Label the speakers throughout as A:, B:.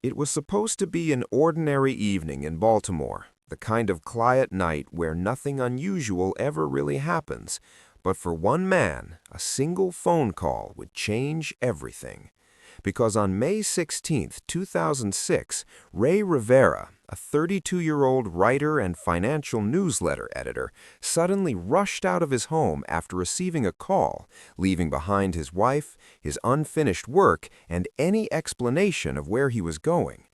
A: It was supposed to be an ordinary evening in Baltimore, the kind of quiet night where nothing unusual ever really happens. But for one man, a single phone call would change everything. Because on May 16, 2006, Rey Rivera, a 32-year-old writer and financial newsletter editor, suddenly rushed out of his home after receiving a call, leaving behind his wife, his unfinished work, and any explanation of where he was going.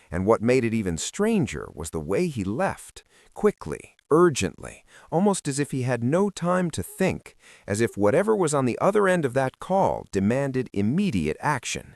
A: And what made it even stranger was the way he left, quickly, urgently, almost as if he had no time to think, as if whatever was on the other end of that call demanded immediate action.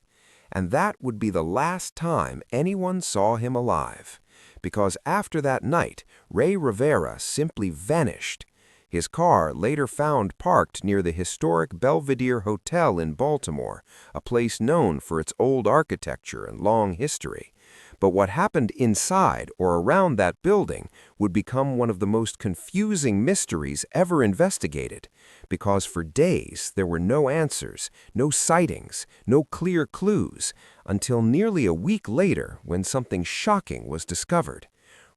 A: And that would be the last time anyone saw him alive. Because after that night, Rey Rivera simply vanished. His car later found parked near the historic Belvedere Hotel in Baltimore, a place known for its old architecture and long history. But what happened inside or around that building would become one of the most confusing mysteries ever investigated, because for days there were no answers, no sightings, no clear clues, until nearly a week later when something shocking was discovered.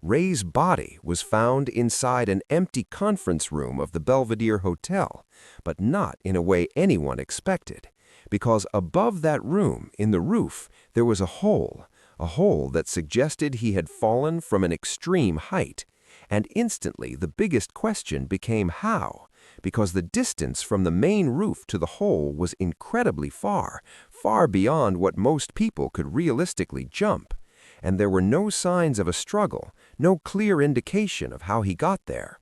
A: Rey's body was found inside an empty conference room of the Belvedere Hotel, but not in a way anyone expected, because above that room, in the roof, there was a hole that suggested he had fallen from an extreme height. And instantly the biggest question became how, because the distance from the main roof to the hole was incredibly far, far beyond what most people could realistically jump. And there were no signs of a struggle, no clear indication of how he got there.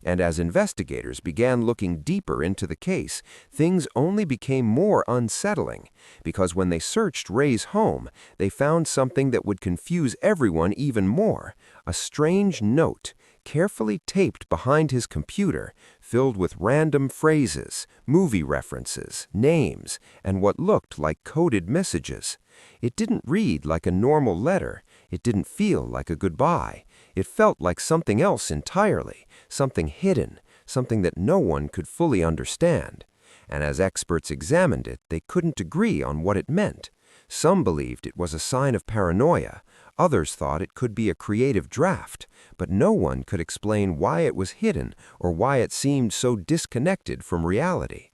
A: And as investigators began looking deeper into the case, things only became more unsettling, because when they searched Rey's home, they found something that would confuse everyone even more: a strange note, carefully taped behind his computer, filled with random phrases, movie references, names, and what looked like coded messages. It didn't read like a normal letter. It didn't feel like a goodbye. It felt like something else entirely, something hidden, something that no one could fully understand. And as experts examined it, they couldn't agree on what it meant. Some believed it was a sign of paranoia. Others thought it could be a creative draft, but no one could explain why it was hidden or why it seemed so disconnected from reality.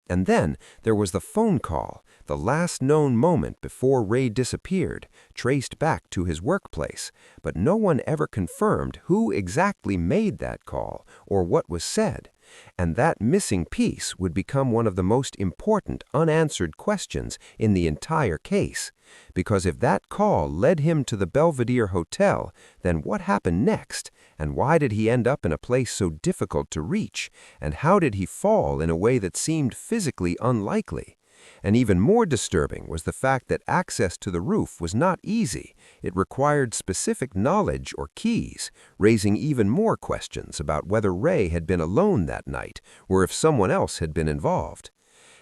A: And then there was the phone call, the last known moment before Rey disappeared, traced back to his workplace, but no one ever confirmed who exactly made that call or what was said. And that missing piece would become one of the most important unanswered questions in the entire case. Because if that call led him to the Belvedere Hotel, then what happened next? And why did he end up in a place so difficult to reach? And how did he fall in a way that seemed physically unlikely? And even more disturbing was the fact that access to the roof was not easy. It required specific knowledge or keys, raising even more questions about whether Rey had been alone that night or if someone else had been involved.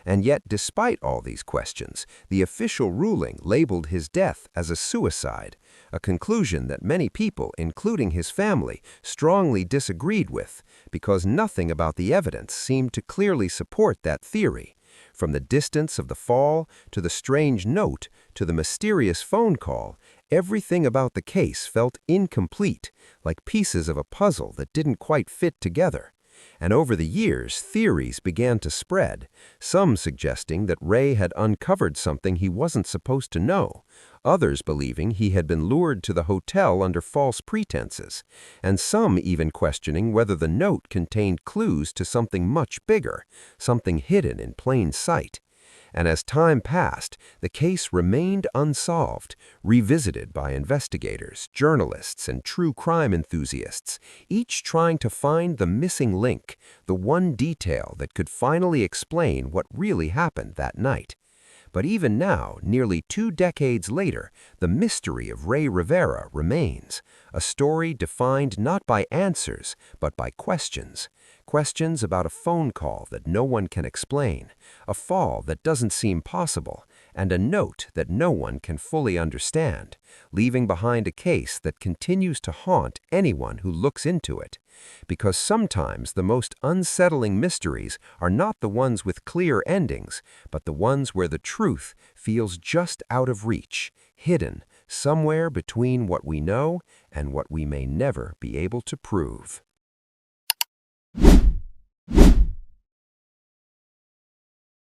A: And yet, despite all these questions, the official ruling labeled his death as a suicide, a conclusion that many people, including his family, strongly disagreed with, because nothing about the evidence seemed to clearly support that theory. From the distance of the fall, to the strange note, to the mysterious phone call, everything about the case felt incomplete, like pieces of a puzzle that didn't quite fit together. And over the years, theories began to spread, some suggesting that Rey had uncovered something he wasn't supposed to know, others believing he had been lured to the hotel under false pretenses, and some even questioning whether the note contained clues to something much bigger, something hidden in plain sight. And as time passed, the case remained unsolved, revisited by investigators, journalists, and true crime enthusiasts, each trying to find the missing link, the one detail that could finally explain what really happened that night. But even now, nearly 2 decades later, the mystery of Rey Rivera remains, a story defined not by answers, but by questions. Questions about a phone call that no one can explain, a fall that doesn't seem possible, and a note that no one can fully understand, leaving behind a case that continues to haunt anyone who looks into it. Because sometimes the most unsettling mysteries are not the ones with clear endings, but the ones where the truth feels just out of reach, hidden, somewhere between what we know and what we may never be able to prove.